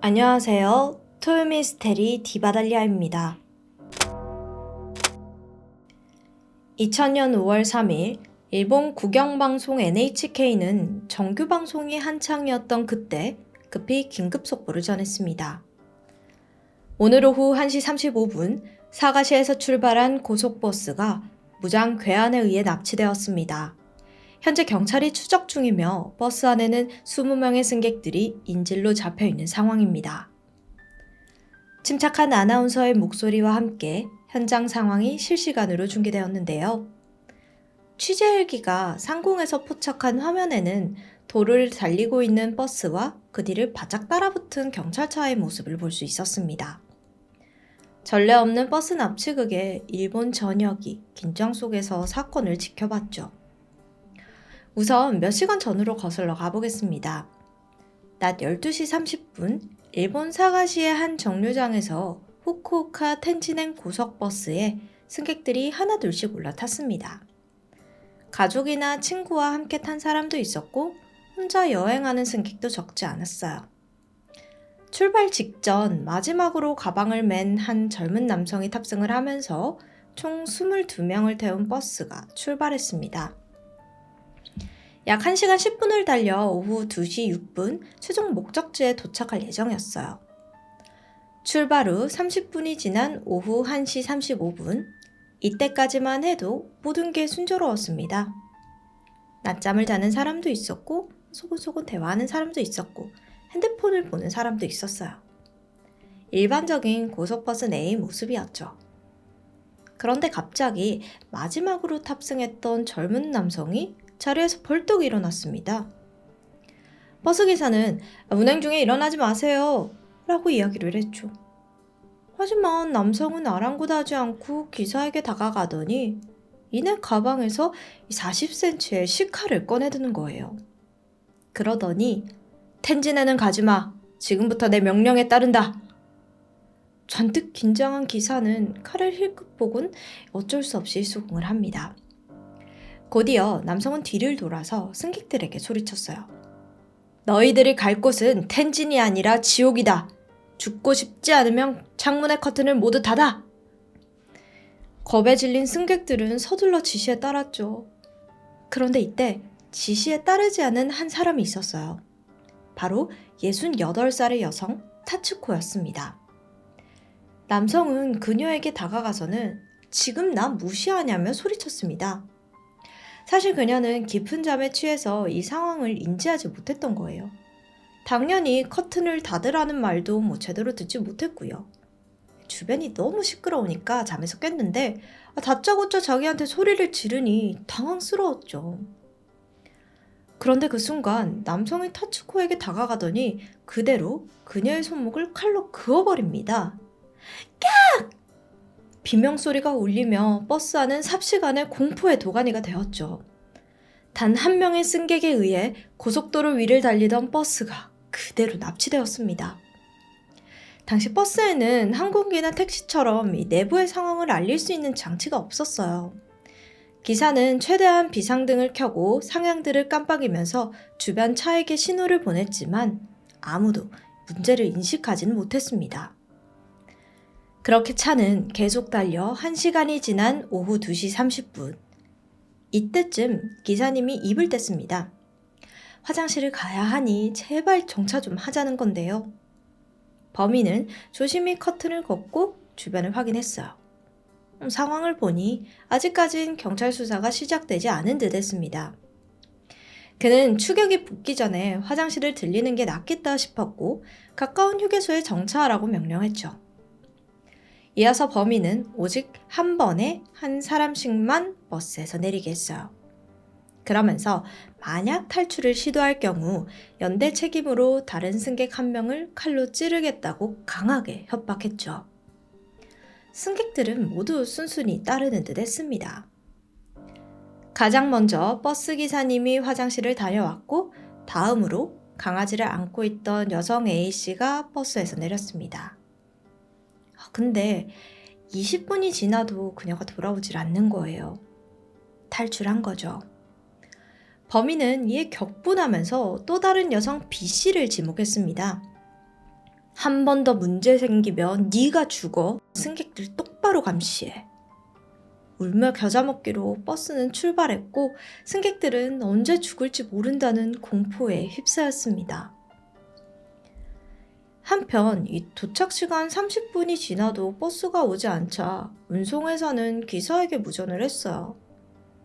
안녕하세요. 토요미스테리 디바달리아입니다. 2000년 5월 3일 일본 국영방송 NHK는 정규방송이 한창이었던 그때 급히 긴급 속보를 전했습니다. 오늘 오후 1시 35분 사가시에서 출발한 고속버스가 무장 괴한에 의해 납치되었습니다. 현재 경찰이 추적 중이며 버스 안에는 20명의 승객들이 인질로 잡혀있는 상황입니다. 침착한 아나운서의 목소리와 함께 현장 상황이 실시간으로 중계되었는데요. 취재 헬기가 상공에서 포착한 화면에는 도로를 달리고 있는 버스와 그 뒤를 바짝 따라붙은 경찰차의 모습을 볼 수 있었습니다. 전례 없는 버스 납치극에 일본 전역이 긴장 속에서 사건을 지켜봤죠. 우선 몇 시간 전으로 거슬러 가보겠습니다. 낮 12시 30분 일본 사가시의 한 정류장에서 후쿠오카 텐진행 고속버스에 승객들이 하나둘씩 올라탔습니다. 가족이나 친구와 함께 탄 사람도 있었고 혼자 여행하는 승객도 적지 않았어요. 출발 직전 마지막으로 가방을 맨 한 젊은 남성이 탑승을 하면서 총 22명을 태운 버스가 출발했습니다. 약 1시간 10분을 달려 오후 2시 6분 최종 목적지에 도착할 예정이었어요. 출발 후 30분이 지난 오후 1시 35분, 이때까지만 해도 모든 게 순조로웠습니다. 낮잠을 자는 사람도 있었고, 소곤소곤 대화하는 사람도 있었고, 핸드폰을 보는 사람도 있었어요. 일반적인 고속버스 내의 모습이었죠. 그런데 갑자기 마지막으로 탑승했던 젊은 남성이 자리에서 벌떡 일어났습니다. 버스기사는 운행 중에 일어나지 마세요 라고 이야기를 했죠. 하지만 남성은 아랑곳하지 않고 기사에게 다가가더니 이내 가방에서 40cm의 시카를 꺼내드는 거예요. 그러더니 텐진에는 가지마. 지금부터 내 명령에 따른다. 잔뜩 긴장한 기사는 칼을 힐끗 보곤 어쩔 수 없이 수긍을 합니다. 곧이어 남성은 뒤를 돌아서 승객들에게 소리쳤어요. 너희들이 갈 곳은 텐진이 아니라 지옥이다. 죽고 싶지 않으면 창문의 커튼을 모두 닫아. 겁에 질린 승객들은 서둘러 지시에 따랐죠. 그런데 이때 지시에 따르지 않은 한 사람이 있었어요. 바로 68살의 여성 타츠코였습니다. 남성은 그녀에게 다가가서는 지금 나 무시하냐며 소리쳤습니다. 사실 그녀는 깊은 잠에 취해서 이 상황을 인지하지 못했던 거예요. 당연히 커튼을 닫으라는 말도 제대로 듣지 못했고요. 주변이 너무 시끄러우니까 잠에서 깼는데 다짜고짜 자기한테 소리를 지르니 당황스러웠죠. 그런데 그 순간 남성이 타츠코에게 다가가더니 그대로 그녀의 손목을 칼로 그어버립니다. 깍! 비명소리가 울리며 버스 안은 삽시간에 공포의 도가니가 되었죠. 단 한 명의 승객에 의해 고속도로 위를 달리던 버스가 그대로 납치되었습니다. 당시 버스에는 항공기나 택시처럼 이 내부의 상황을 알릴 수 있는 장치가 없었어요. 기사는 최대한 비상등을 켜고 상향등을 깜빡이면서 주변 차에게 신호를 보냈지만 아무도 문제를 인식하지는 못했습니다. 그렇게 차는 계속 달려 1시간이 지난 오후 2시 30분. 이때쯤 기사님이 입을 뗐습니다. 화장실을 가야 하니 제발 정차 좀 하자는 건데요. 범인은 조심히 커튼을 걷고 주변을 확인했어요. 상황을 보니 아직까진 경찰 수사가 시작되지 않은 듯 했습니다. 그는 추격이 붙기 전에 화장실을 들리는 게 낫겠다 싶었고 가까운 휴게소에 정차하라고 명령했죠. 이어서 범인은 오직 한 번에 한 사람씩만 버스에서 내리게 했어요. 그러면서 만약 탈출을 시도할 경우 연대 책임으로 다른 승객 한 명을 칼로 찌르겠다고 강하게 협박했죠. 승객들은 모두 순순히 따르는 듯 했습니다. 가장 먼저 버스 기사님이 화장실을 다녀왔고 다음으로 강아지를 안고 있던 여성 A씨가 버스에서 내렸습니다. 근데 20분이 지나도 그녀가 돌아오질 않는 거예요. 탈출한 거죠. 범인은 이에 격분하면서 또 다른 여성 B씨를 지목했습니다. 한 번 더 문제 생기면 네가 죽어. 승객들 똑바로 감시해. 울며 겨자 먹기로 버스는 출발했고 승객들은 언제 죽을지 모른다는 공포에 휩싸였습니다. 한편 이 도착 시간 30분이 지나도 버스가 오지 않자 운송회사는 기사에게 무전을 했어요.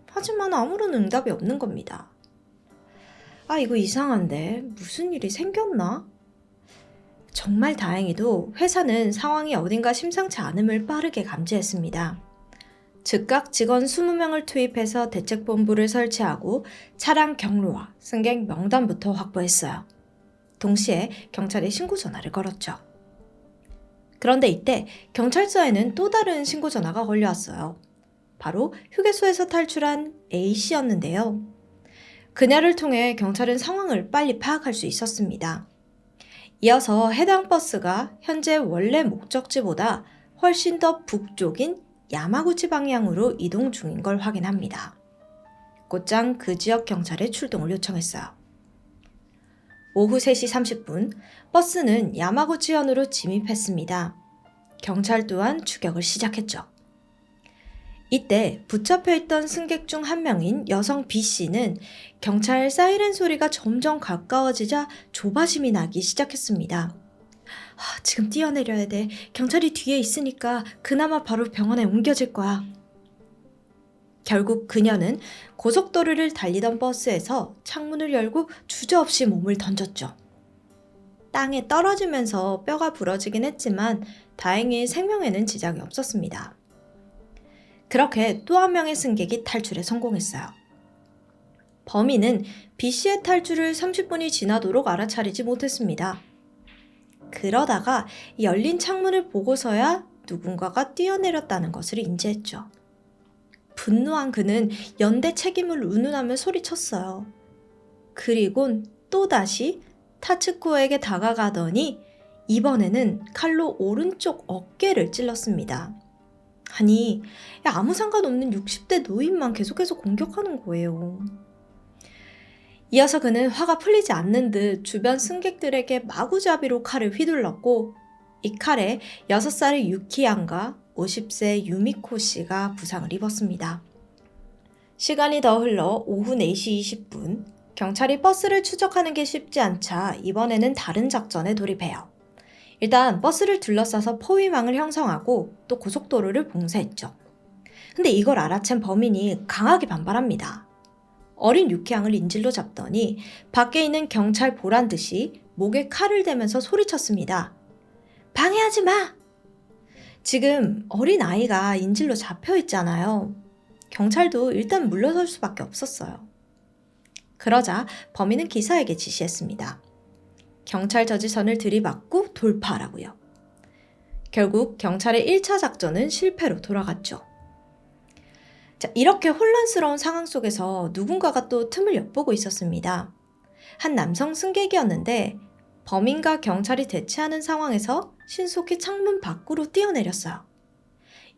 하지만 아무런 응답이 없는 겁니다. 아, 이거 이상한데 무슨 일이 생겼나? 정말 다행히도 회사는 상황이 어딘가 심상치 않음을 빠르게 감지했습니다. 즉각 직원 20명을 투입해서 대책본부를 설치하고 차량 경로와 승객 명단부터 확보했어요. 동시에 경찰에 신고 전화를 걸었죠. 그런데 이때 경찰서에는 또 다른 신고 전화가 걸려왔어요. 바로 휴게소에서 탈출한 A씨였는데요. 그녀를 통해 경찰은 상황을 빨리 파악할 수 있었습니다. 이어서 해당 버스가 현재 원래 목적지보다 훨씬 더 북쪽인 야마구치 방향으로 이동 중인 걸 확인합니다. 곧장 그 지역 경찰에 출동을 요청했어요. 오후 3시 30분 버스는 야마구치현으로 진입했습니다. 경찰 또한 추격을 시작했죠. 이때 붙잡혀 있던 승객 중 한 명인 여성 B씨는 경찰 사이렌 소리가 점점 가까워지자 조바심이 나기 시작했습니다. 지금 뛰어내려야 돼. 경찰이 뒤에 있으니까 그나마 바로 병원에 옮겨질 거야. 결국 그녀는 고속도로를 달리던 버스에서 창문을 열고 주저없이 몸을 던졌죠. 땅에 떨어지면서 뼈가 부러지긴 했지만 다행히 생명에는 지장이 없었습니다. 그렇게 또 한 명의 승객이 탈출에 성공했어요. 범인은 B씨의 탈출을 30분이 지나도록 알아차리지 못했습니다. 그러다가 열린 창문을 보고서야 누군가가 뛰어내렸다는 것을 인지했죠. 분노한 그는 연대 책임을 운운하며 소리쳤어요. 그리곤 또다시 타츠코에게 다가가더니 이번에는 칼로 오른쪽 어깨를 찔렀습니다. 아니, 아무 상관없는 60대 노인만 계속해서 공격하는 거예요. 이어서 그는 화가 풀리지 않는 듯 주변 승객들에게 마구잡이로 칼을 휘둘렀고 이 칼에 6살의 유키양과 50세 유미코 씨가 부상을 입었습니다. 시간이 더 흘러 오후 4시 20분 경찰이 버스를 추적하는 게 쉽지 않자 이번에는 다른 작전에 돌입해요. 일단 버스를 둘러싸서 포위망을 형성하고 또 고속도로를 봉쇄했죠. 근데 이걸 알아챈 범인이 강하게 반발합니다. 어린 유키양을 인질로 잡더니 밖에 있는 경찰 보란 듯이 목에 칼을 대면서 소리쳤습니다. 방해하지 마! 지금 어린 아이가 인질로 잡혀 있잖아요. 경찰도 일단 물러설 수밖에 없었어요. 그러자 범인은 기사에게 지시했습니다. 경찰 저지선을 들이받고 돌파하라고요. 결국 경찰의 1차 작전은 실패로 돌아갔죠. 자, 이렇게 혼란스러운 상황 속에서 누군가가 또 틈을 엿보고 있었습니다. 한 남성 승객이었는데 범인과 경찰이 대치하는 상황에서 신속히 창문 밖으로 뛰어내렸어요.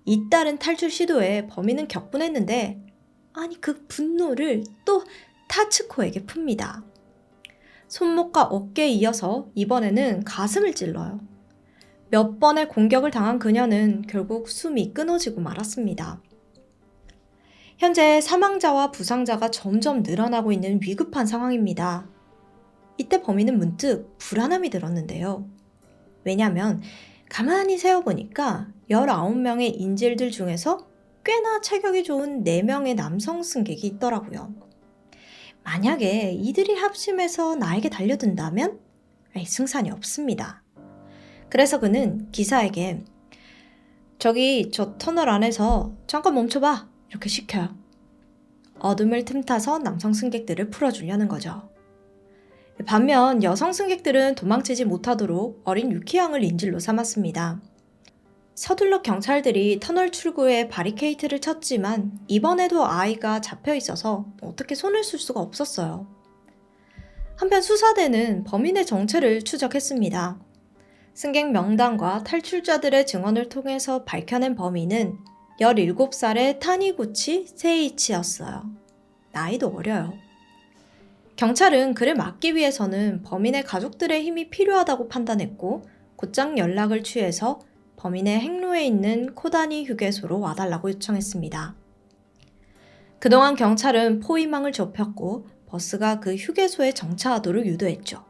잇따른 탈출 시도에 범인은 격분했는데 아니 그 분노를 또 타츠코에게 풉니다. 손목과 어깨에 이어서 이번에는 가슴을 찔러요. 몇 번의 공격을 당한 그녀는 결국 숨이 끊어지고 말았습니다. 현재 사망자와 부상자가 점점 늘어나고 있는 위급한 상황입니다. 이때 범인은 문득 불안함이 들었는데요. 왜냐하면 가만히 세어보니까 19명의 인질들 중에서 꽤나 체격이 좋은 4명의 남성 승객이 있더라고요. 만약에 이들이 합심해서 나에게 달려든다면 승산이 없습니다. 그래서 그는 기사에게 저기 저 터널 안에서 잠깐 멈춰봐 이렇게 시켜요. 어둠을 틈타서 남성 승객들을 풀어주려는 거죠. 반면 여성 승객들은 도망치지 못하도록 어린 유키양을 인질로 삼았습니다. 서둘러 경찰들이 터널 출구에 바리케이트를 쳤지만 이번에도 아이가 잡혀 있어서 어떻게 손을 쓸 수가 없었어요. 한편 수사대는 범인의 정체를 추적했습니다. 승객 명단과 탈출자들의 증언을 통해서 밝혀낸 범인은 17살의 타니구치 세이치였어요. 나이도 어려요. 경찰은 그를 막기 위해서는 범인의 가족들의 힘이 필요하다고 판단했고 곧장 연락을 취해서 범인의 행로에 있는 코다니 휴게소로 와달라고 요청했습니다. 그동안 경찰은 포위망을 좁혔고 버스가 그 휴게소에 정차하도록 유도했죠.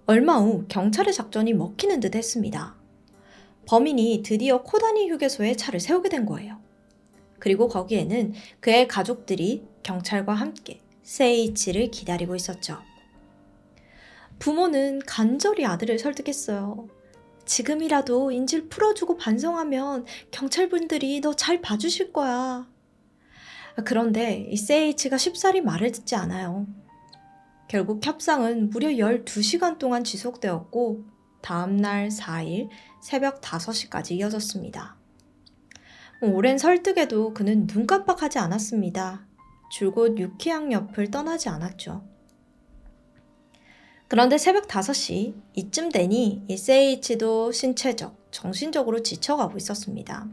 얼마 후 경찰의 작전이 먹히는 듯 했습니다. 범인이 드디어 코다니 휴게소에 차를 세우게 된 거예요. 그리고 거기에는 그의 가족들이 경찰과 함께 세이치를 기다리고 있었죠. 부모는 간절히 아들을 설득했어요. 지금이라도 인질 풀어주고 반성하면 경찰분들이 너 잘 봐주실 거야. 그런데 이 세이치가 쉽사리 말을 듣지 않아요. 결국 협상은 무려 12시간 동안 지속되었고 다음날 4일 새벽 5시까지 이어졌습니다. 오랜 설득에도 그는 눈 깜빡하지 않았습니다. 줄곧 유키항 옆을 떠나지 않았죠. 그런데 새벽 5시 이쯤 되니 이 세이치도 신체적, 정신적으로 지쳐가고 있었습니다.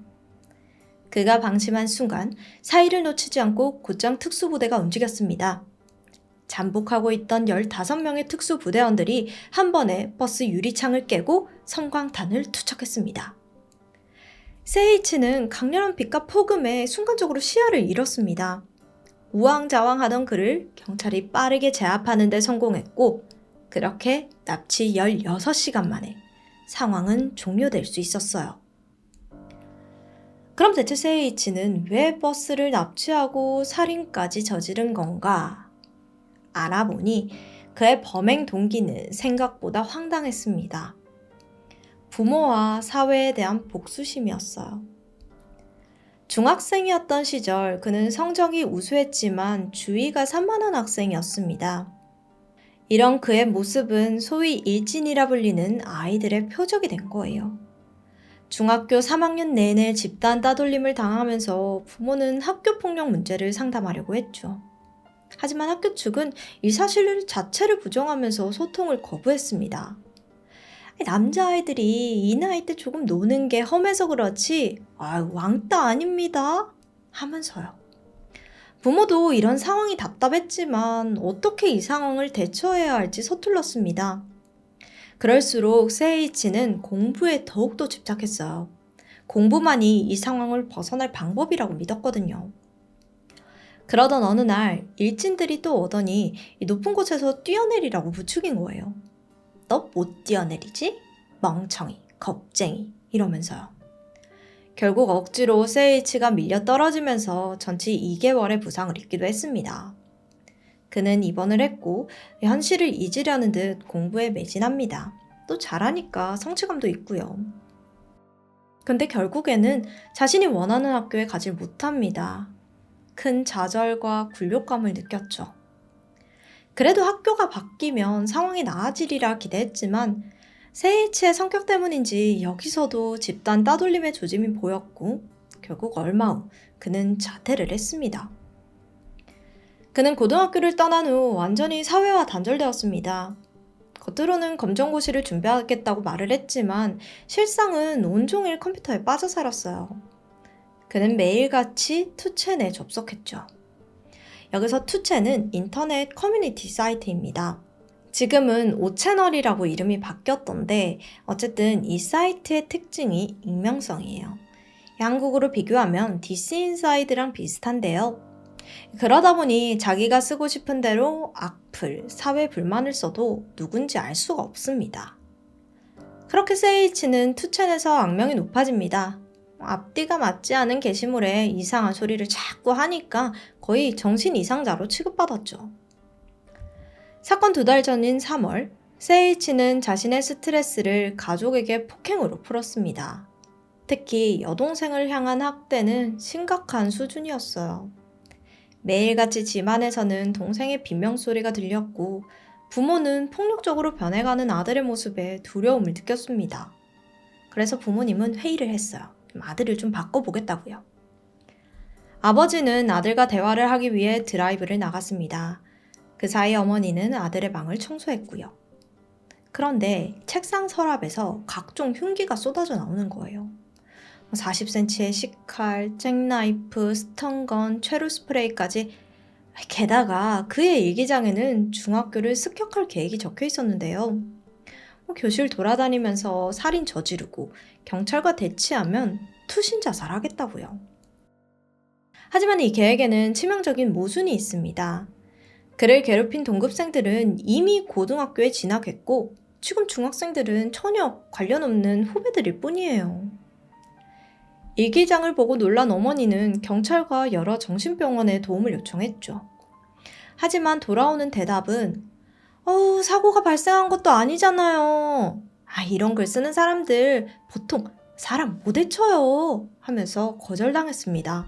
그가 방심한 순간 사이를 놓치지 않고 곧장 특수부대가 움직였습니다. 잠복하고 있던 15명의 특수부대원들이 한 번에 버스 유리창을 깨고 성광탄을 투척했습니다. 세이치는 강렬한 빛과 폭음에 순간적으로 시야를 잃었습니다. 우왕좌왕하던 그를 경찰이 빠르게 제압하는 데 성공했고 그렇게 납치 16시간 만에 상황은 종료될 수 있었어요. 그럼 대체 세이치는 왜 버스를 납치하고 살인까지 저지른 건가? 알아보니 그의 범행 동기는 생각보다 황당했습니다. 부모와 사회에 대한 복수심이었어요. 중학생이었던 시절 그는 성적이 우수했지만 주의가 산만한 학생이었습니다. 이런 그의 모습은 소위 일진이라 불리는 아이들의 표적이 된 거예요. 중학교 3학년 내내 집단 따돌림을 당하면서 부모는 학교폭력 문제를 상담하려고 했죠. 하지만 학교 측은 이 사실 자체를 부정하면서 소통을 거부했습니다. 남자아이들이 이 나이 때 조금 노는 게 험해서 그렇지 왕따 아닙니다 하면서요. 부모도 이런 상황이 답답했지만 어떻게 이 상황을 대처해야 할지 서툴렀습니다. 그럴수록 세이치는 공부에 더욱더 집착했어요. 공부만이 이 상황을 벗어날 방법이라고 믿었거든요. 그러던 어느 날 일진들이 또 오더니 이 높은 곳에서 뛰어내리라고 부추긴 거예요. 너 못 뛰어내리지? 멍청이, 겁쟁이 이러면서요. 결국 억지로 세이치가 밀려 떨어지면서 전치 2개월의 부상을 입기도 했습니다. 그는 입원을 했고 현실을 잊으려는 듯 공부에 매진합니다. 또 잘하니까 성취감도 있고요. 근데 결국에는 자신이 원하는 학교에 가질 못합니다. 큰 좌절과 굴욕감을 느꼈죠. 그래도 학교가 바뀌면 상황이 나아지리라 기대했지만 세이치의 성격 때문인지 여기서도 집단 따돌림의 조짐이 보였고 결국 얼마 후 그는 자퇴를 했습니다. 그는 고등학교를 떠난 후 완전히 사회와 단절되었습니다. 겉으로는 검정고시를 준비하겠다고 말을 했지만 실상은 온종일 컴퓨터에 빠져 살았어요. 그는 매일같이 투첸에 접속했죠. 여기서 투첸은 인터넷 커뮤니티 사이트입니다. 지금은 5채널이라고 이름이 바뀌었던데 어쨌든 이 사이트의 특징이 익명성이에요. 한국어로 비교하면 디스인사이드랑 비슷한데요. 그러다 보니 자기가 쓰고 싶은 대로 악플, 사회 불만을 써도 누군지 알 수가 없습니다. 그렇게 세이치는 투첸에서 악명이 높아집니다. 앞뒤가 맞지 않은 게시물에 이상한 소리를 자꾸 하니까 거의 정신 이상자로 취급받았죠. 사건 2달 전인 3월, 세이치는 자신의 스트레스를 가족에게 폭행으로 풀었습니다. 특히 여동생을 향한 학대는 심각한 수준이었어요. 매일같이 집안에서는 동생의 비명소리가 들렸고 부모는 폭력적으로 변해가는 아들의 모습에 두려움을 느꼈습니다. 그래서 부모님은 회의를 했어요. 아들을 좀 바꿔보겠다고요. 아버지는 아들과 대화를 하기 위해 드라이브를 나갔습니다. 그 사이 어머니는 아들의 방을 청소했고요. 그런데 책상 서랍에서 각종 흉기가 쏟아져 나오는 거예요. 40cm의 식칼, 잭나이프, 스턴건, 최루 스프레이까지. 게다가 그의 일기장에는 중학교를 습격할 계획이 적혀 있었는데요. 교실 돌아다니면서 살인 저지르고 경찰과 대치하면 투신 자살하겠다고요. 하지만 이 계획에는 치명적인 모순이 있습니다. 그를 괴롭힌 동급생들은 이미 고등학교에 진학했고 지금 중학생들은 전혀 관련 없는 후배들일 뿐이에요. 일기장을 보고 놀란 어머니는 경찰과 여러 정신병원에 도움을 요청했죠. 하지만 돌아오는 대답은 사고가 발생한 것도 아니잖아요. 이런 글 쓰는 사람들 보통 사람 못 해쳐요 하면서 거절당했습니다.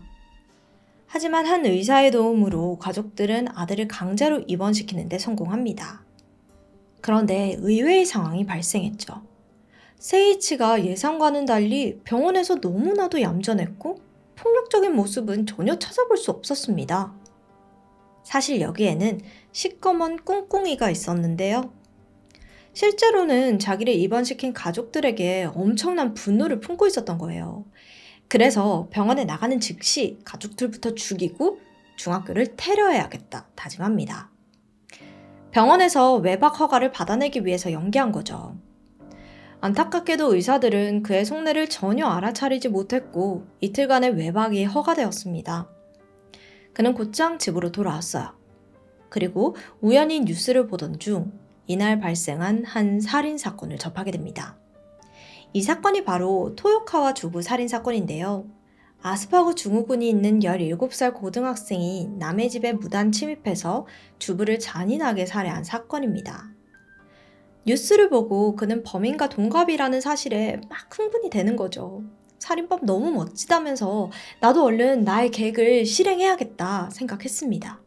하지만 한 의사의 도움으로 가족들은 아들을 강제로 입원시키는 데 성공합니다. 그런데 의외의 상황이 발생했죠. 세이치가 예상과는 달리 병원에서 너무나도 얌전했고 폭력적인 모습은 전혀 찾아볼 수 없었습니다. 사실 여기에는 시꺼먼 꿍꿍이가 있었는데요. 실제로는 자기를 입원시킨 가족들에게 엄청난 분노를 품고 있었던 거예요. 그래서 병원에 나가는 즉시 가족들부터 죽이고 중학교를 테러해야겠다 다짐합니다. 병원에서 외박 허가를 받아내기 위해서 연기한 거죠. 안타깝게도 의사들은 그의 속내를 전혀 알아차리지 못했고 이틀간의 외박이 허가되었습니다. 그는 곧장 집으로 돌아왔어요. 그리고 우연히 뉴스를 보던 중 이날 발생한 한 살인사건을 접하게 됩니다. 이 사건이 바로 토요카와 주부 살인사건인데요. 아스파구 증후군이 있는 17살 고등학생이 남의 집에 무단 침입해서 주부를 잔인하게 살해한 사건입니다. 뉴스를 보고 그는 범인과 동갑이라는 사실에 막 흥분이 되는 거죠. 살인법 너무 멋지다면서 나도 얼른 나의 계획을 실행해야겠다 생각했습니다.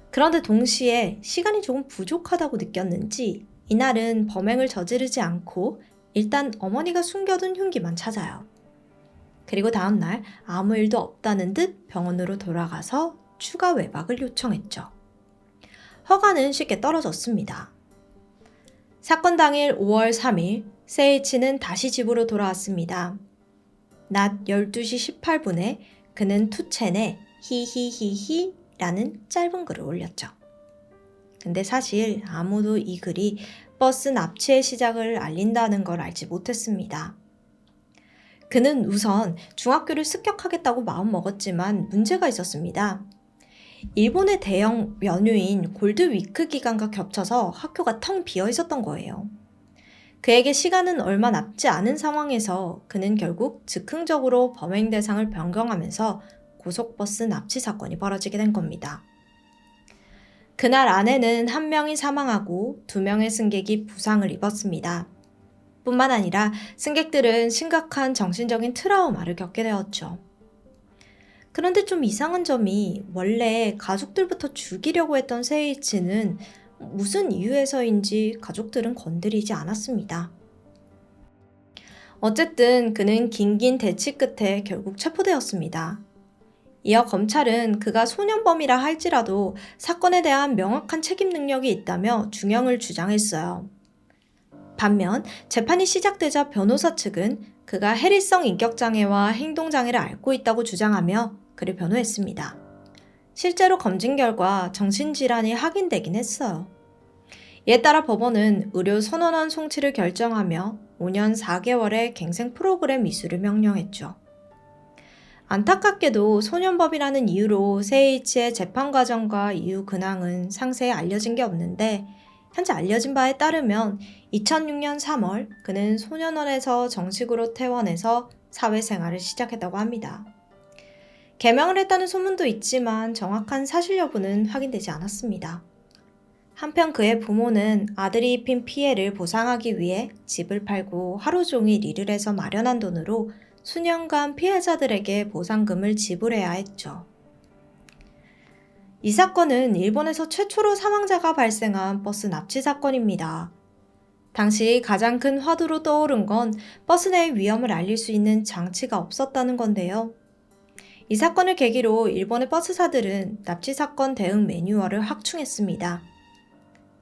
그런데 동시에 시간이 조금 부족하다고 느꼈는지 이날은 범행을 저지르지 않고 일단 어머니가 숨겨둔 흉기만 찾아요. 그리고 다음날 아무 일도 없다는 듯 병원으로 돌아가서 추가 외박을 요청했죠. 허가는 쉽게 떨어졌습니다. 사건 당일 5월 3일 세이치는 다시 집으로 돌아왔습니다. 낮 12시 18분에 그는 투첸에 히히히히 라는 짧은 글을 올렸죠. 근데 사실 아무도 이 글이 버스 납치의 시작을 알린다는 걸 알지 못했습니다. 그는 우선 중학교를 습격하겠다고 마음먹었지만 문제가 있었습니다. 일본의 대형 연휴인 골드위크 기간과 겹쳐서 학교가 텅 비어 있었던 거예요. 그에게 시간은 얼마 남지 않은 상황에서 그는 결국 즉흥적으로 범행 대상을 변경하면서 고속버스 납치 사건이 벌어지게 된 겁니다. 그날 안에는 1명이 사망하고 2명의 승객이 부상을 입었습니다. 뿐만 아니라 승객들은 심각한 정신적인 트라우마를 겪게 되었죠. 그런데 좀 이상한 점이 원래 가족들부터 죽이려고 했던 세이치는 무슨 이유에서인지 가족들은 건드리지 않았습니다. 어쨌든 그는 긴긴 대치 끝에 결국 체포되었습니다. 이어 검찰은 그가 소년범이라 할지라도 사건에 대한 명확한 책임 능력이 있다며 중형을 주장했어요. 반면 재판이 시작되자 변호사 측은 그가 해리성 인격장애와 행동장애를 앓고 있다고 주장하며 그를 변호했습니다. 실제로 검진 결과 정신질환이 확인되긴 했어요. 이에 따라 법원은 의료 선언원 송치를 결정하며 5년 4개월의 갱생 프로그램 이수를 명령했죠. 안타깝게도 소년범이라는 이유로 세이치의 재판 과정과 이후 근황은 상세히 알려진 게 없는데 현재 알려진 바에 따르면 2006년 3월 그는 소년원에서 정식으로 퇴원해서 사회생활을 시작했다고 합니다. 개명을 했다는 소문도 있지만 정확한 사실 여부는 확인되지 않았습니다. 한편 그의 부모는 아들이 입힌 피해를 보상하기 위해 집을 팔고 하루 종일 일을 해서 마련한 돈으로 수년간 피해자들에게 보상금을 지불해야 했죠. 이 사건은 일본에서 최초로 사망자가 발생한 버스 납치 사건입니다. 당시 가장 큰 화두로 떠오른 건 버스 내의 위험을 알릴 수 있는 장치가 없었다는 건데요. 이 사건을 계기로 일본의 버스사들은 납치 사건 대응 매뉴얼을 확충했습니다.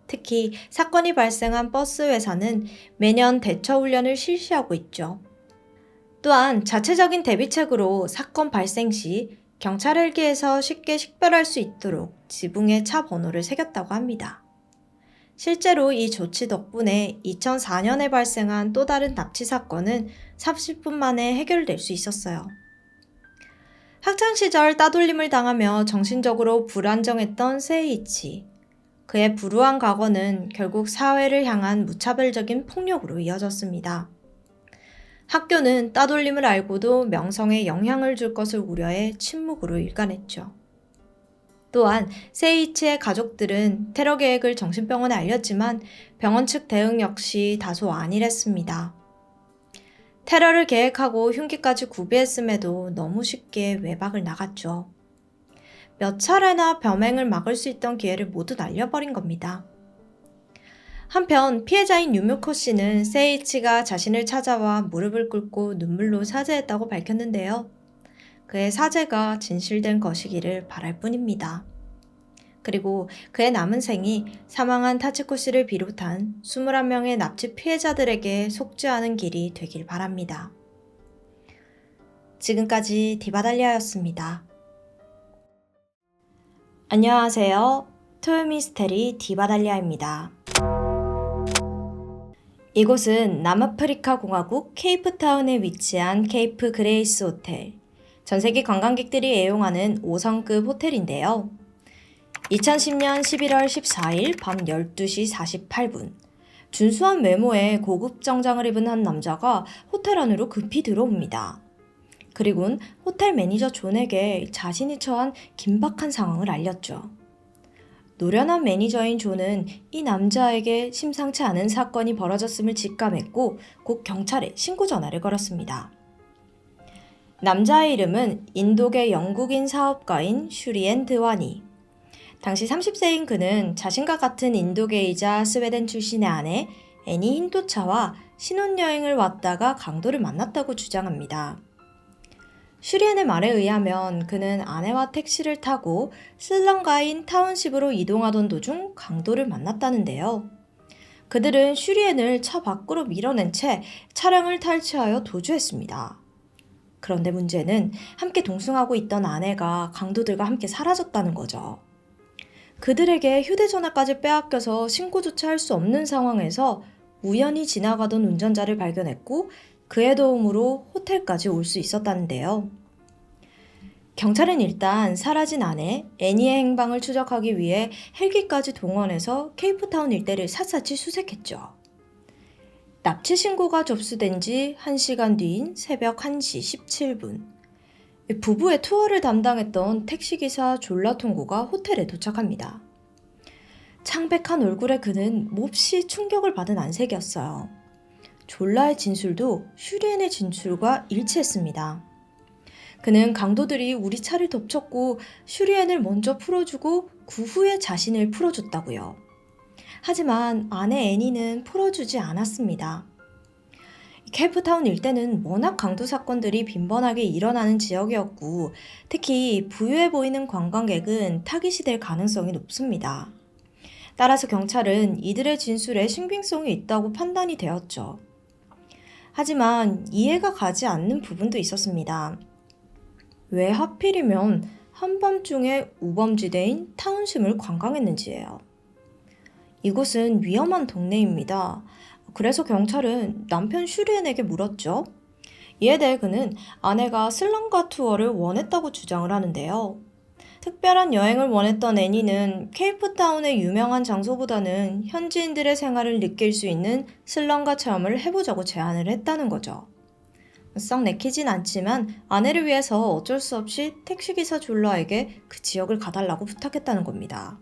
특히 사건이 발생한 버스 회사는 매년 대처 훈련을 실시하고 있죠. 또한 자체적인 대비책으로 사건 발생 시 경찰 헬기에서 쉽게 식별할 수 있도록 지붕에 차 번호를 새겼다고 합니다. 실제로 이 조치 덕분에 2004년에 발생한 또 다른 납치 사건은 30분 만에 해결될 수 있었어요. 학창시절 따돌림을 당하며 정신적으로 불안정했던 세이이치. 그의 불우한 과거는 결국 사회를 향한 무차별적인 폭력으로 이어졌습니다. 학교는 따돌림을 알고도 명성에 영향을 줄 것을 우려해 침묵으로 일관했죠. 또한 세이이치의 가족들은 테러 계획을 정신병원에 알렸지만 병원 측 대응 역시 다소 안일했습니다. 테러를 계획하고 흉기까지 구비했음에도 너무 쉽게 외박을 나갔죠. 몇 차례나 범행을 막을 수 있던 기회를 모두 날려버린 겁니다. 한편 피해자인 유미코 씨는 세이이치가 자신을 찾아와 무릎을 꿇고 눈물로 사죄했다고 밝혔는데요. 그의 사죄가 진실된 것이기를 바랄 뿐입니다. 그리고 그의 남은 생이 사망한 타츠코 씨를 비롯한 21명의 납치 피해자들에게 속죄하는 길이 되길 바랍니다. 지금까지 디바달리아였습니다. 안녕하세요. 토요미스테리 디바달리아입니다. 이곳은 남아프리카 공화국 케이프타운에 위치한 케이프 그레이스 호텔. 전세계 관광객들이 애용하는 5성급 호텔인데요. 2010년 11월 14일 밤 12시 48분. 준수한 외모에 고급 정장을 입은 한 남자가 호텔 안으로 급히 들어옵니다. 그리고는 호텔 매니저 존에게 자신이 처한 긴박한 상황을 알렸죠. 노련한 매니저인 존은 이 남자에게 심상치 않은 사건이 벌어졌음을 직감했고 곧 경찰에 신고 전화를 걸었습니다. 남자의 이름은 인도계 영국인 사업가인 슈리엔 드와니. 당시 30세인 그는 자신과 같은 인도계이자 스웨덴 출신의 아내 애니 힌토차와 신혼여행을 왔다가 강도를 만났다고 주장합니다. 슈리엔의 말에 의하면 그는 아내와 택시를 타고 슬럼가인 타운십으로 이동하던 도중 강도를 만났다는데요. 그들은 슈리엔을 차 밖으로 밀어낸 채 차량을 탈취하여 도주했습니다. 그런데 문제는 함께 동승하고 있던 아내가 강도들과 함께 사라졌다는 거죠. 그들에게 휴대전화까지 빼앗겨서 신고조차 할 수 없는 상황에서 우연히 지나가던 운전자를 발견했고 그의 도움으로 호텔까지 올 수 있었다는데요. 경찰은 일단 사라진 아내 애니의 행방을 추적하기 위해 헬기까지 동원해서 케이프타운 일대를 샅샅이 수색했죠. 납치 신고가 접수된 지 1시간 뒤인 새벽 1시 17분. 부부의 투어를 담당했던 택시기사 졸라통고가 호텔에 도착합니다. 창백한 얼굴의 그는 몹시 충격을 받은 안색이었어요. 졸라의 진술도 슈리엔의 진술과 일치했습니다. 그는 강도들이 우리 차를 덮쳤고 슈리엔을 먼저 풀어주고 그 후에 자신을 풀어줬다고요. 하지만 아내 애니는 풀어주지 않았습니다. 케이프타운 일대는 워낙 강도 사건들이 빈번하게 일어나는 지역이었고 특히 부유해 보이는 관광객은 타깃이 될 가능성이 높습니다. 따라서 경찰은 이들의 진술에 신빙성이 있다고 판단이 되었죠. 하지만 이해가 가지 않는 부분도 있었습니다. 왜 하필이면 한밤중에 우범지대인 타운심을 관광했는지예요. 이곳은 위험한 동네입니다. 그래서 경찰은 남편 슈리엔에게 물었죠. 이에 대해 그는 아내가 슬럼가 투어를 원했다고 주장을 하는데요. 특별한 여행을 원했던 애니는 케이프타운의 유명한 장소보다는 현지인들의 생활을 느낄 수 있는 슬럼가 체험을 해보자고 제안을 했다는 거죠. 썩 내키진 않지만 아내를 위해서 어쩔 수 없이 택시기사 졸라에게 그 지역을 가달라고 부탁했다는 겁니다.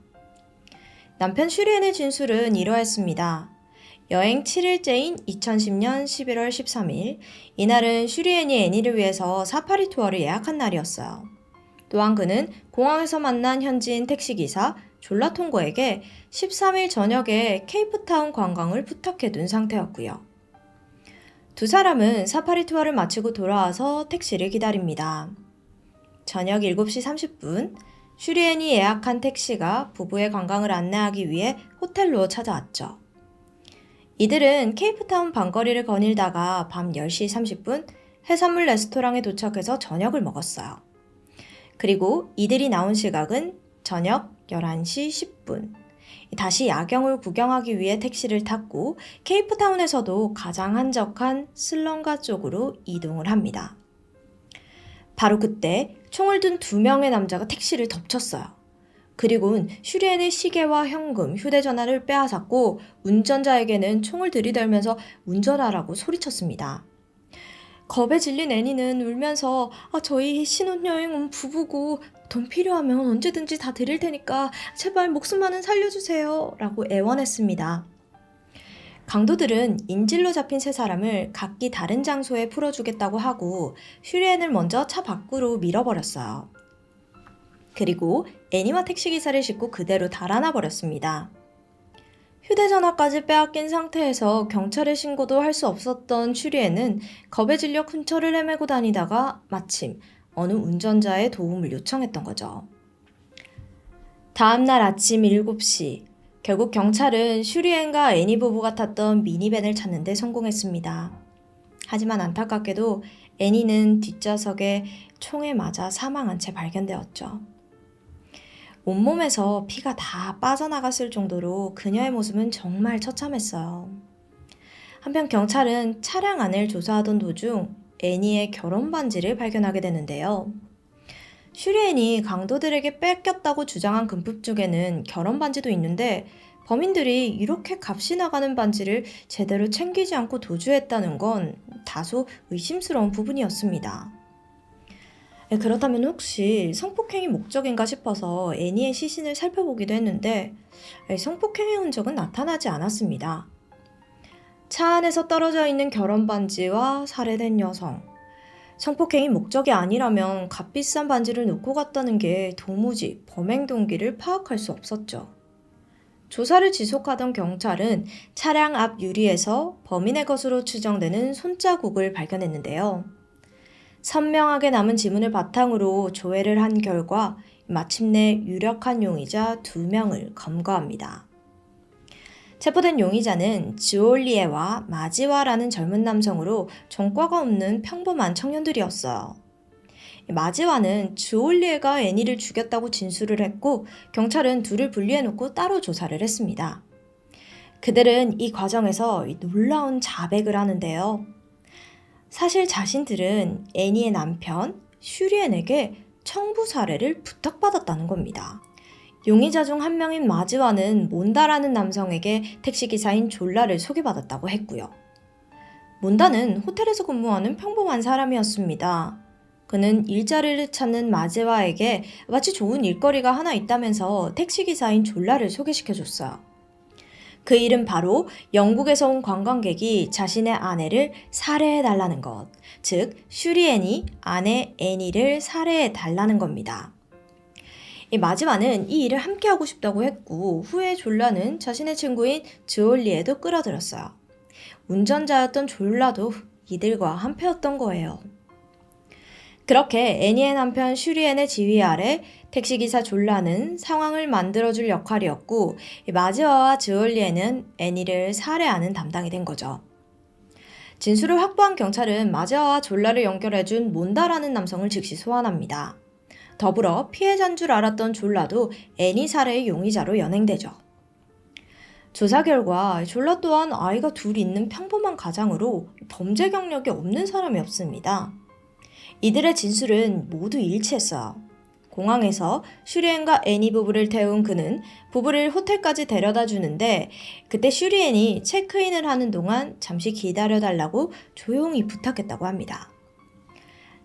남편 슈리엔의 진술은 이러했습니다. 여행 7일째인 2010년 11월 13일, 이날은 슈리엔이 애니를 위해서 사파리 투어를 예약한 날이었어요. 또한 그는 공항에서 만난 현지인 택시기사 졸라통고에게 13일 저녁에 케이프타운 관광을 부탁해둔 상태였고요. 두 사람은 사파리 투어를 마치고 돌아와서 택시를 기다립니다. 저녁 7시 30분, 슈리엔이 예약한 택시가 부부의 관광을 안내하기 위해 호텔로 찾아왔죠. 이들은 케이프타운 밤거리를 거닐다가 밤 10시 30분 해산물 레스토랑에 도착해서 저녁을 먹었어요. 그리고 이들이 나온 시각은 저녁 11시 10분. 다시 야경을 구경하기 위해 택시를 탔고 케이프타운에서도 가장 한적한 슬럼가 쪽으로 이동을 합니다. 바로 그때 총을 든 2명의 남자가 택시를 덮쳤어요. 그리고는 슈리엔의 시계와 현금, 휴대전화를 빼앗았고 운전자에게는 총을 들이대면서 운전하라고 소리쳤습니다. 겁에 질린 애니는 울면서 저희 신혼여행 온 부부고 돈 필요하면 언제든지 다 드릴 테니까 제발 목숨만은 살려주세요 라고 애원했습니다. 강도들은 인질로 잡힌 3사람을 각기 다른 장소에 풀어주겠다고 하고 슈리엔을 먼저 차 밖으로 밀어버렸어요. 그리고 애니와 택시기사를 싣고 그대로 달아나 버렸습니다. 휴대전화까지 빼앗긴 상태에서 경찰에 신고도 할 수 없었던 슈리엔은 겁에 질려 근처를 헤매고 다니다가 마침 어느 운전자의 도움을 요청했던 거죠. 다음날 아침 7시, 결국 경찰은 슈리엔과 애니 부부가 탔던 미니밴을 찾는 데 성공했습니다. 하지만 안타깝게도 애니는 뒷좌석에 총에 맞아 사망한 채 발견되었죠. 온몸에서 피가 다 빠져나갔을 정도로 그녀의 모습은 정말 처참했어요. 한편 경찰은 차량 안을 조사하던 도중 애니의 결혼 반지를 발견하게 되는데요. 슈리엔이 강도들에게 뺏겼다고 주장한 금품 중에는 결혼 반지도 있는데 범인들이 이렇게 값이 나가는 반지를 제대로 챙기지 않고 도주했다는 건 다소 의심스러운 부분이었습니다. 그렇다면 혹시 성폭행이 목적인가 싶어서 애니의 시신을 살펴보기도 했는데 성폭행의 흔적은 나타나지 않았습니다. 차 안에서 떨어져 있는 결혼 반지와 살해된 여성. 성폭행이 목적이 아니라면 값비싼 반지를 놓고 갔다는 게 도무지 범행 동기를 파악할 수 없었죠. 조사를 지속하던 경찰은 차량 앞 유리에서 범인의 것으로 추정되는 손자국을 발견했는데요. 선명하게 남은 지문을 바탕으로 조회를 한 결과 마침내 유력한 용의자 2명을 검거합니다. 체포된 용의자는 즈올리에와 마지와라는 젊은 남성으로 전과가 없는 평범한 청년들이었어요. 마지와는 즈올리에가 애니를 죽였다고 진술을 했고 경찰은 둘을 분리해놓고 따로 조사를 했습니다. 그들은 이 과정에서 놀라운 자백을 하는데요. 사실 자신들은 애니의 남편 슈리엔에게 청부 살해를 부탁받았다는 겁니다. 용의자 중 한 명인 마지와는 몬다라는 남성에게 택시기사인 졸라를 소개받았다고 했고요. 몬다는 호텔에서 근무하는 평범한 사람이었습니다. 그는 일자리를 찾는 마지와에게 마치 좋은 일거리가 하나 있다면서 택시기사인 졸라를 소개시켜줬어요. 그 일은 바로 영국에서 온 관광객이 자신의 아내를 살해해달라는 것, 즉 슈리엔이 아내 애니를 살해해달라는 겁니다. 이 마지막은 이 일을 함께 하고 싶다고 했고 후에 졸라는 자신의 친구인 즈올리에도 끌어들였어요. 운전자였던 졸라도 이들과 한패였던 거예요. 그렇게 애니의 남편 슈리엔의 지휘 아래 택시기사 졸라는 상황을 만들어줄 역할이었고 마지와와 즈올리에는 애니를 살해하는 담당이 된 거죠. 진술을 확보한 경찰은 마지와와 졸라를 연결해준 몬다라는 남성을 즉시 소환합니다. 더불어 피해자인 줄 알았던 졸라도 애니 살해의 용의자로 연행되죠. 조사 결과 졸라 또한 아이가 둘 있는 평범한 가장으로 범죄 경력이 없는 사람이었습니다. 이들의 진술은 모두 일치했어요. 공항에서 슈리엔과 애니 부부를 태운 그는 부부를 호텔까지 데려다 주는데 그때 슈리엔이 체크인을 하는 동안 잠시 기다려달라고 조용히 부탁했다고 합니다.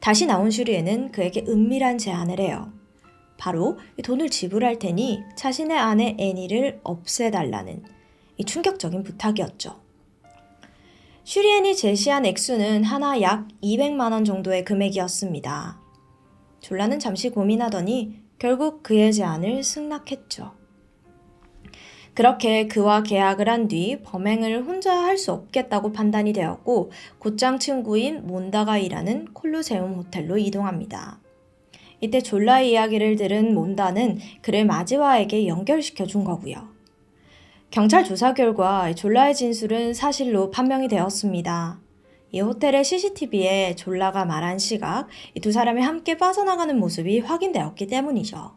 다시 나온 슈리엔은 그에게 은밀한 제안을 해요. 바로 돈을 지불할 테니 자신의 아내 애니를 없애달라는 이 충격적인 부탁이었죠. 슈리엔이 제시한 액수는 하나 약 200만 원 정도의 금액이었습니다. 졸라는 잠시 고민하더니 결국 그의 제안을 승낙했죠. 그렇게 그와 계약을 한 뒤 범행을 혼자 할 수 없겠다고 판단이 되었고 곧장 친구인 몬다가 일하는 콜로세움 호텔로 이동합니다. 이때 졸라의 이야기를 들은 몬다는 그를 마지와에게 연결시켜 준 거고요. 경찰 조사 결과 졸라의 진술은 사실로 판명이 되었습니다. 이 호텔의 CCTV에 졸라가 말한 시각, 이 두 사람이 함께 빠져나가는 모습이 확인되었기 때문이죠.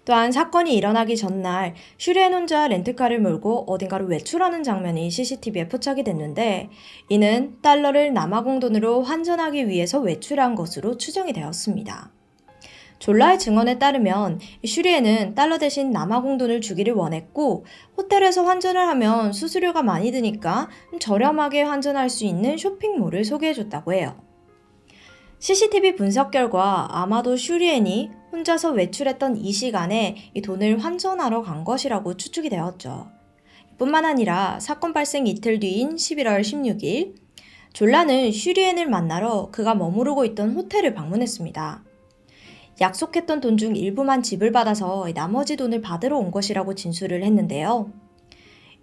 또한 사건이 일어나기 전날 슈리엔 혼자 렌트카를 몰고 어딘가로 외출하는 장면이 CCTV에 포착이 됐는데 이는 달러를 남아공 돈으로 환전하기 위해서 외출한 것으로 추정이 되었습니다. 졸라의 증언에 따르면 슈리엔은 달러 대신 남아공 돈을 주기를 원했고 호텔에서 환전을 하면 수수료가 많이 드니까 저렴하게 환전할 수 있는 쇼핑몰을 소개해줬다고 해요. CCTV 분석 결과 아마도 슈리엔이 혼자서 외출했던 이 시간에 이 돈을 환전하러 간 것이라고 추측이 되었죠. 뿐만 아니라 사건 발생 이틀 뒤인 11월 16일, 졸라는 슈리엔을 만나러 그가 머무르고 있던 호텔을 방문했습니다. 약속했던 돈 중 일부만 지불받아서 나머지 돈을 받으러 온 것이라고 진술을 했는데요.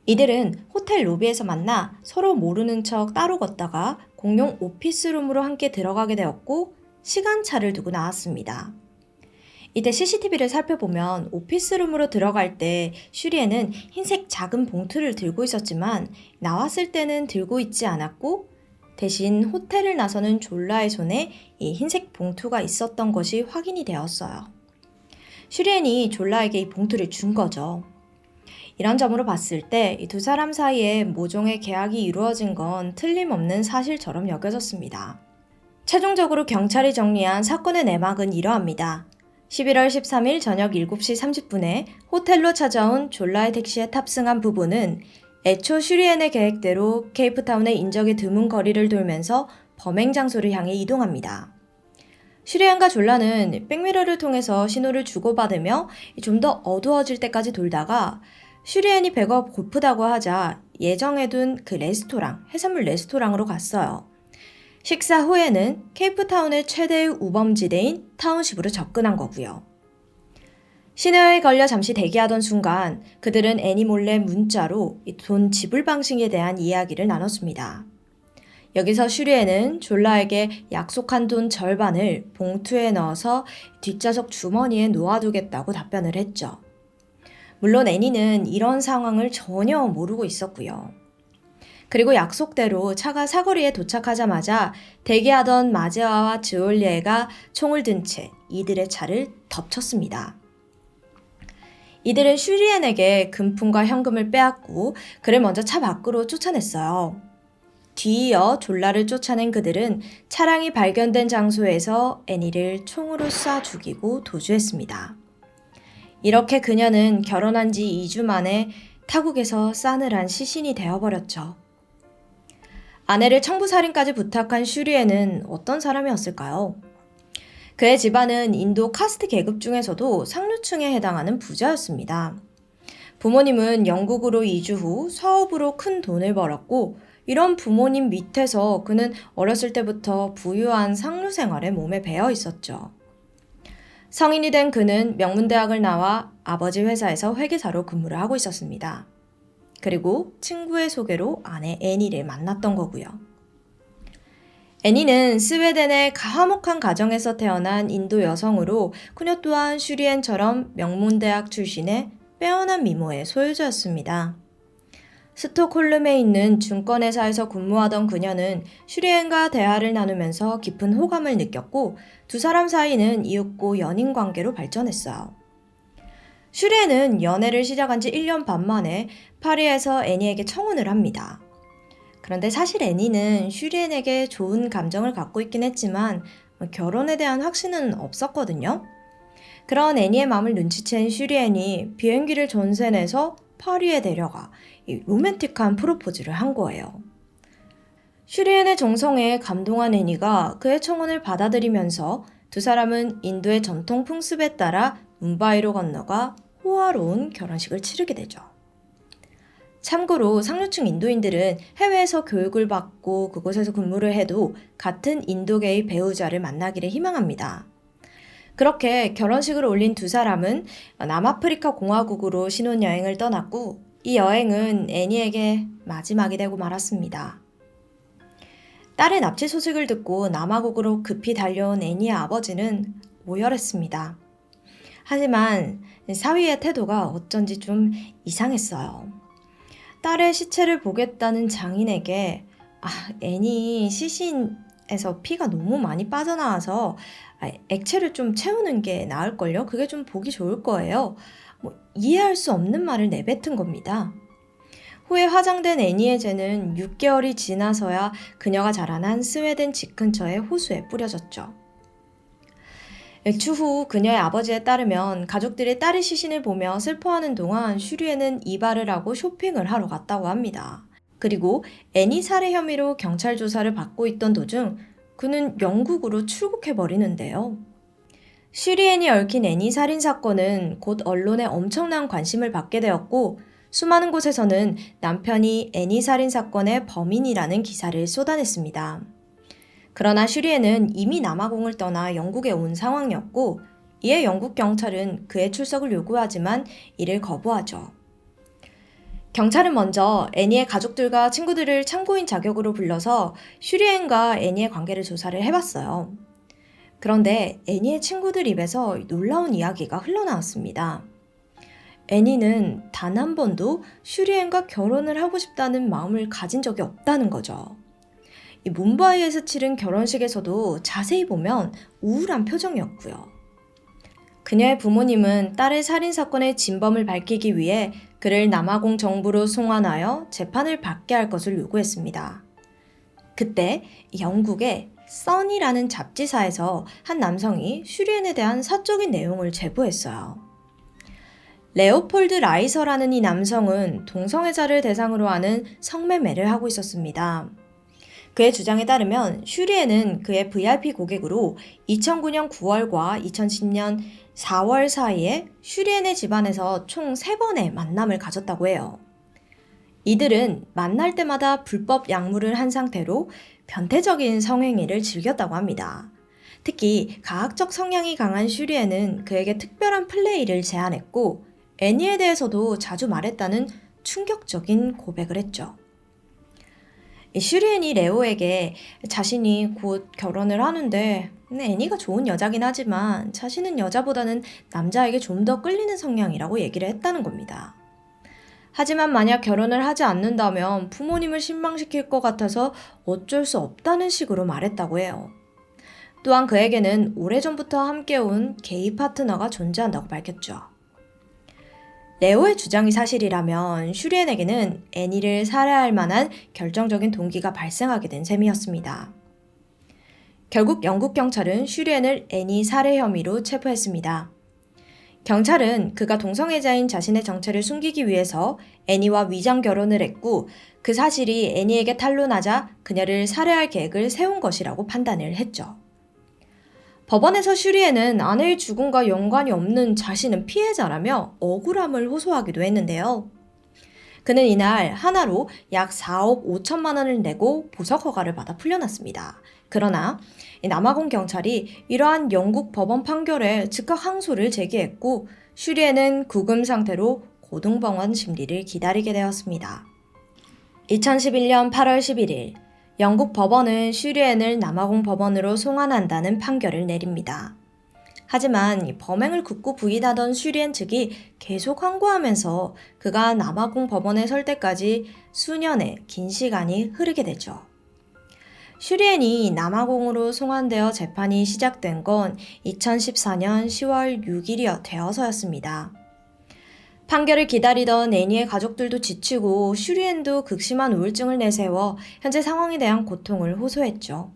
이들은 호텔 로비에서 만나 서로 모르는 척 따로 걷다가 공용 오피스룸으로 함께 들어가게 되었고 시간차를 두고 나왔습니다. 이때 CCTV를 살펴보면 오피스룸으로 들어갈 때 슈리엔은 흰색 작은 봉투를 들고 있었지만 나왔을 때는 들고 있지 않았고 대신 호텔을 나서는 졸라의 손에 이 흰색 봉투가 있었던 것이 확인이 되었어요. 슈리엔이 졸라에게 이 봉투를 준 거죠. 이런 점으로 봤을 때 이 두 사람 사이에 모종의 계약이 이루어진 건 틀림없는 사실처럼 여겨졌습니다. 최종적으로 경찰이 정리한 사건의 내막은 이러합니다. 11월 13일 저녁 7시 30분에 호텔로 찾아온 졸라의 택시에 탑승한 부부는 애초 슈리엔의 계획대로 케이프타운의 인적이 드문 거리를 돌면서 범행 장소를 향해 이동합니다. 슈리엔과 졸라는 백미러를 통해서 신호를 주고받으며 좀 더 어두워질 때까지 돌다가 슈리엔이 배가 고프다고 하자 예정해둔 그 레스토랑, 해산물 레스토랑으로 갔어요. 식사 후에는 케이프타운의 최대의 우범지대인 타운십으로 접근한 거고요. 신호에 걸려 잠시 대기하던 순간 그들은 애니 몰래 문자로 돈 지불 방식에 대한 이야기를 나눴습니다. 여기서 슈리엔은 졸라에게 약속한 돈 절반을 봉투에 넣어서 뒷좌석 주머니에 놓아두겠다고 답변을 했죠. 물론 애니는 이런 상황을 전혀 모르고 있었고요. 그리고 약속대로 차가 사거리에 도착하자마자 대기하던 마제아와 즈올리에가 총을 든 채 이들의 차를 덮쳤습니다. 이들은 슈리엔에게 금품과 현금을 빼앗고 그를 먼저 차 밖으로 쫓아냈어요. 뒤이어 졸라를 쫓아낸 그들은 차량이 발견된 장소에서 애니를 총으로 쏴 죽이고 도주했습니다. 이렇게 그녀는 결혼한 지 2주 만에 타국에서 싸늘한 시신이 되어버렸죠. 아내를 청부살인까지 부탁한 슈리엔은 어떤 사람이었을까요? 그의 집안은 인도 카스트 계급 중에서도 상류층에 해당하는 부자였습니다. 부모님은 영국으로 이주 후 사업으로 큰 돈을 벌었고 이런 부모님 밑에서 그는 어렸을 때부터 부유한 상류 생활에 몸에 배어 있었죠. 성인이 된 그는 명문대학을 나와 아버지 회사에서 회계사로 근무를 하고 있었습니다. 그리고 친구의 소개로 아내 애니를 만났던 거고요. 애니는 스웨덴의 화목한 가정에서 태어난 인도 여성으로 그녀 또한 슈리엔처럼 명문대학 출신의 빼어난 미모의 소유자였습니다. 스톡홀름에 있는 증권회사에서 근무하던 그녀는 슈리엔과 대화를 나누면서 깊은 호감을 느꼈고 두 사람 사이는 이윽고 연인 관계로 발전했어요. 슈리엔은 연애를 시작한 지 1년 반 만에 파리에서 애니에게 청혼을 합니다. 그런데 사실 애니는 슈리엔에게 좋은 감정을 갖고 있긴 했지만 결혼에 대한 확신은 없었거든요. 그런 애니의 마음을 눈치챈 슈리엔이 비행기를 전세내서 파리에 데려가 로맨틱한 프로포즈를 한 거예요. 슈리엔의 정성에 감동한 애니가 그의 청혼을 받아들이면서 두 사람은 인도의 전통 풍습에 따라 뭄바이로 건너가 호화로운 결혼식을 치르게 되죠. 참고로 상류층 인도인들은 해외에서 교육을 받고 그곳에서 근무를 해도 같은 인도계의 배우자를 만나기를 희망합니다. 그렇게 결혼식을 올린 두 사람은 남아프리카 공화국으로 신혼여행을 떠났고 이 여행은 애니에게 마지막이 되고 말았습니다. 딸의 납치 소식을 듣고 남아국으로 급히 달려온 애니의 아버지는 오열했습니다. 하지만 사위의 태도가 어쩐지 좀 이상했어요. 딸의 시체를 보겠다는 장인에게 애니 시신 에서 피가 너무 많이 빠져나와서 액체를 좀 채우는 게 나을걸요? 그게 좀 보기 좋을 거예요. 이해할 수 없는 말을 내뱉은 겁니다. 후에 화장된 애니의 죄는 6개월이 지나서야 그녀가 자라난 스웨덴 집 근처의 호수에 뿌려졌죠. 추후 그녀의 아버지에 따르면 가족들이 딸의 시신을 보며 슬퍼하는 동안 슈리에는 이발을 하고 쇼핑을 하러 갔다고 합니다. 그리고 애니 살해 혐의로 경찰 조사를 받고 있던 도중 그는 영국으로 출국해버리는데요. 슈리엔이 얽힌 애니 살인 사건은 곧 언론에 엄청난 관심을 받게 되었고 수많은 곳에서는 남편이 애니 살인 사건의 범인이라는 기사를 쏟아냈습니다. 그러나 슈리엔은 이미 남아공을 떠나 영국에 온 상황이었고 이에 영국 경찰은 그의 출석을 요구하지만 이를 거부하죠. 경찰은 먼저 애니의 가족들과 친구들을 참고인 자격으로 불러서 슈리엔과 애니의 관계를 조사를 해봤어요. 그런데 애니의 친구들 입에서 놀라운 이야기가 흘러나왔습니다. 애니는 단 한 번도 슈리엔과 결혼을 하고 싶다는 마음을 가진 적이 없다는 거죠. 이 뭄바이에서 치른 결혼식에서도 자세히 보면 우울한 표정이었고요. 그녀의 부모님은 딸의 살인사건의 진범을 밝히기 위해 그를 남아공 정부로 송환하여 재판을 받게 할 것을 요구했습니다. 그때 영국의 써니라는 잡지사에서 한 남성이 슈리엔에 대한 사적인 내용을 제보했어요. 레오폴드 라이서라는 이 남성은 동성애자를 대상으로 하는 성매매를 하고 있었습니다. 그의 주장에 따르면 슈리엔은 그의 VIP 고객으로 2009년 9월과 2010년 4월 사이에 슈리엔의 집안에서 총 3번의 만남을 가졌다고 해요. 이들은 만날 때마다 불법 약물을 한 상태로 변태적인 성행위를 즐겼다고 합니다. 특히 가학적 성향이 강한 슈리엔은 그에게 특별한 플레이를 제안했고 애니에 대해서도 자주 말했다는 충격적인 고백을 했죠. 슈리엔이 레오에게 자신이 곧 결혼을 하는데 애니가 좋은 여자긴 하지만 자신은 여자보다는 남자에게 좀 더 끌리는 성향이라고 얘기를 했다는 겁니다. 하지만 만약 결혼을 하지 않는다면 부모님을 실망시킬 것 같아서 어쩔 수 없다는 식으로 말했다고 해요. 또한 그에게는 오래전부터 함께 온 게이 파트너가 존재한다고 밝혔죠. 레오의 주장이 사실이라면 슈리엔에게는 애니를 살해할 만한 결정적인 동기가 발생하게 된 셈이었습니다. 결국 영국 경찰은 슈리엔을 애니 살해 혐의로 체포했습니다. 경찰은 그가 동성애자인 자신의 정체를 숨기기 위해서 애니와 위장 결혼을 했고 그 사실이 애니에게 탄로나자 그녀를 살해할 계획을 세운 것이라고 판단을 했죠. 법원에서 슈리엔은 아내의 죽음과 연관이 없는 자신은 피해자라며 억울함을 호소하기도 했는데요. 그는 이날 하나로 약 4억 5천만 원을 내고 보석 허가를 받아 풀려났습니다. 그러나 남아공 경찰이 이러한 영국 법원 판결에 즉각 항소를 제기했고 슈리엔은 구금 상태로 고등병원 심리를 기다리게 되었습니다. 2011년 8월 11일 영국 법원은 슈리엔을 남아공 법원으로 송환한다는 판결을 내립니다. 하지만 범행을 굳고 부인하던 슈리엔 측이 계속 항고하면서 그가 남아공 법원에 설 때까지 수년의 긴 시간이 흐르게 되죠. 슈리엔이 남아공으로 송환되어 재판이 시작된 건 2014년 10월 6일이 되어서였습니다. 판결을 기다리던 애니의 가족들도 지치고 슈리엔도 극심한 우울증을 내세워 현재 상황에 대한 고통을 호소했죠.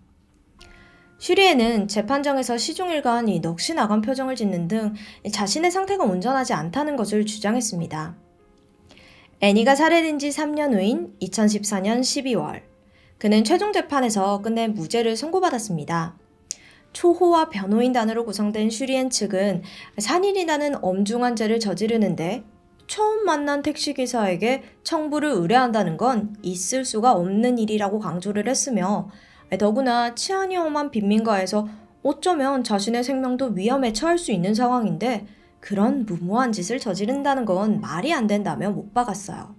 슈리엔은 재판정에서 시종일관 넋이 나간 표정을 짓는 등 자신의 상태가 온전하지 않다는 것을 주장했습니다. 애니가 살해된 지 3년 후인 2014년 12월 그는 최종 재판에서 끝내 무죄를 선고받았습니다. 초호화 변호인단으로 구성된 슈리엔 측은 살인이라는 엄중한 죄를 저지르는데 처음 만난 택시기사에게 청부를 의뢰한다는 건 있을 수가 없는 일이라고 강조를 했으며 더구나 치안이 험한 빈민가에서 어쩌면 자신의 생명도 위험에 처할 수 있는 상황인데 그런 무모한 짓을 저지른다는 건 말이 안 된다며 못 박았어요.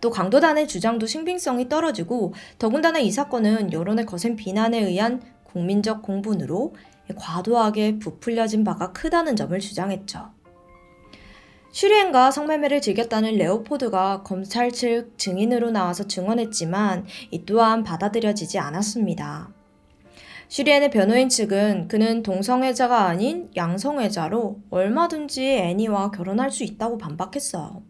또 강도단의 주장도 신빙성이 떨어지고 더군다나 이 사건은 여론의 거센 비난에 의한 국민적 공분으로 과도하게 부풀려진 바가 크다는 점을 주장했죠. 슈리엔과 성매매를 즐겼다는 레오포드가 검찰 측 증인으로 나와서 증언했지만 이 또한 받아들여지지 않았습니다. 슈리엔의 변호인 측은 그는 동성애자가 아닌 양성애자로 얼마든지 애니와 결혼할 수 있다고 반박했어요.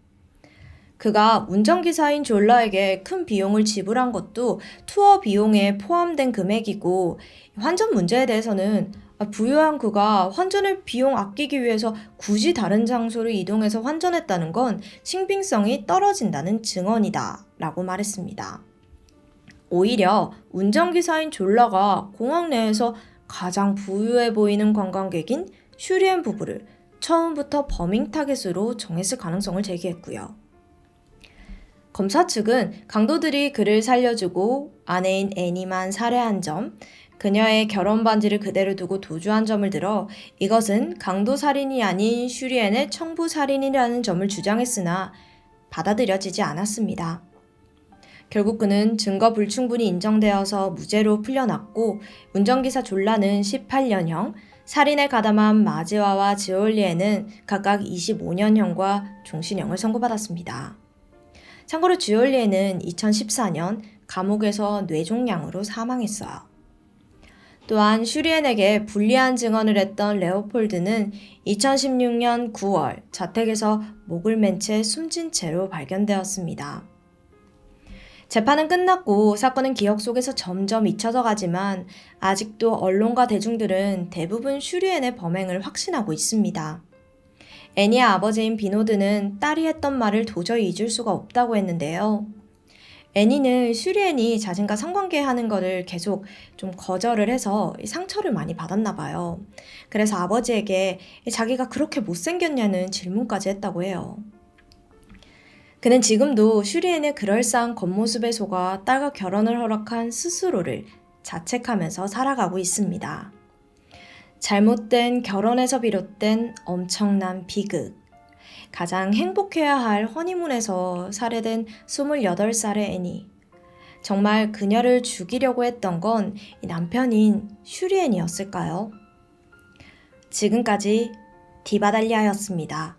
그가 운전기사인 졸라에게 큰 비용을 지불한 것도 투어 비용에 포함된 금액이고, 환전 문제에 대해서는 부유한 그가 환전을 비용 아끼기 위해서 굳이 다른 장소로 이동해서 환전했다는 건 신빙성이 떨어진다는 증언이다 라고 말했습니다. 오히려 운전기사인 졸라가 공항 내에서 가장 부유해 보이는 관광객인 슈리엔 부부를 처음부터 범행 타겟으로 정했을 가능성을 제기했고요. 검사 측은 강도들이 그를 살려주고 아내인 애니만 살해한 점, 그녀의 결혼 반지를 그대로 두고 도주한 점을 들어 이것은 강도 살인이 아닌 슈리엔의 청부 살인이라는 점을 주장했으나 받아들여지지 않았습니다. 결국 그는 증거 불충분이 인정되어서 무죄로 풀려났고, 운전기사 졸라는 18년형, 살인에 가담한 마지와와 지올리에는 각각 25년형과 종신형을 선고받았습니다. 참고로 지올리에는 2014년 감옥에서 뇌종양으로 사망했어요. 또한 슈리엔에게 불리한 증언을 했던 레오폴드는 2016년 9월 자택에서 목을 맨 채 숨진 채로 발견되었습니다. 재판은 끝났고 사건은 기억 속에서 점점 잊혀져 가지만 아직도 언론과 대중들은 대부분 슈리엔의 범행을 확신하고 있습니다. 애니의 아버지인 비노드는 딸이 했던 말을 도저히 잊을 수가 없다고 했는데요. 애니는 슈리엔이 자신과 성관계하는 것을 계속 좀 거절을 해서 상처를 많이 받았나 봐요. 그래서 아버지에게 자기가 그렇게 못생겼냐는 질문까지 했다고 해요. 그는 지금도 슈리엔의 그럴싸한 겉모습에 속아 딸과 결혼을 허락한 스스로를 자책하면서 살아가고 있습니다. 잘못된 결혼에서 비롯된 엄청난 비극. 가장 행복해야 할 허니문에서 살해된 28살의 애니. 정말 그녀를 죽이려고 했던 건 남편인 슈리엔이었을까요? 지금까지 디바달리아였습니다.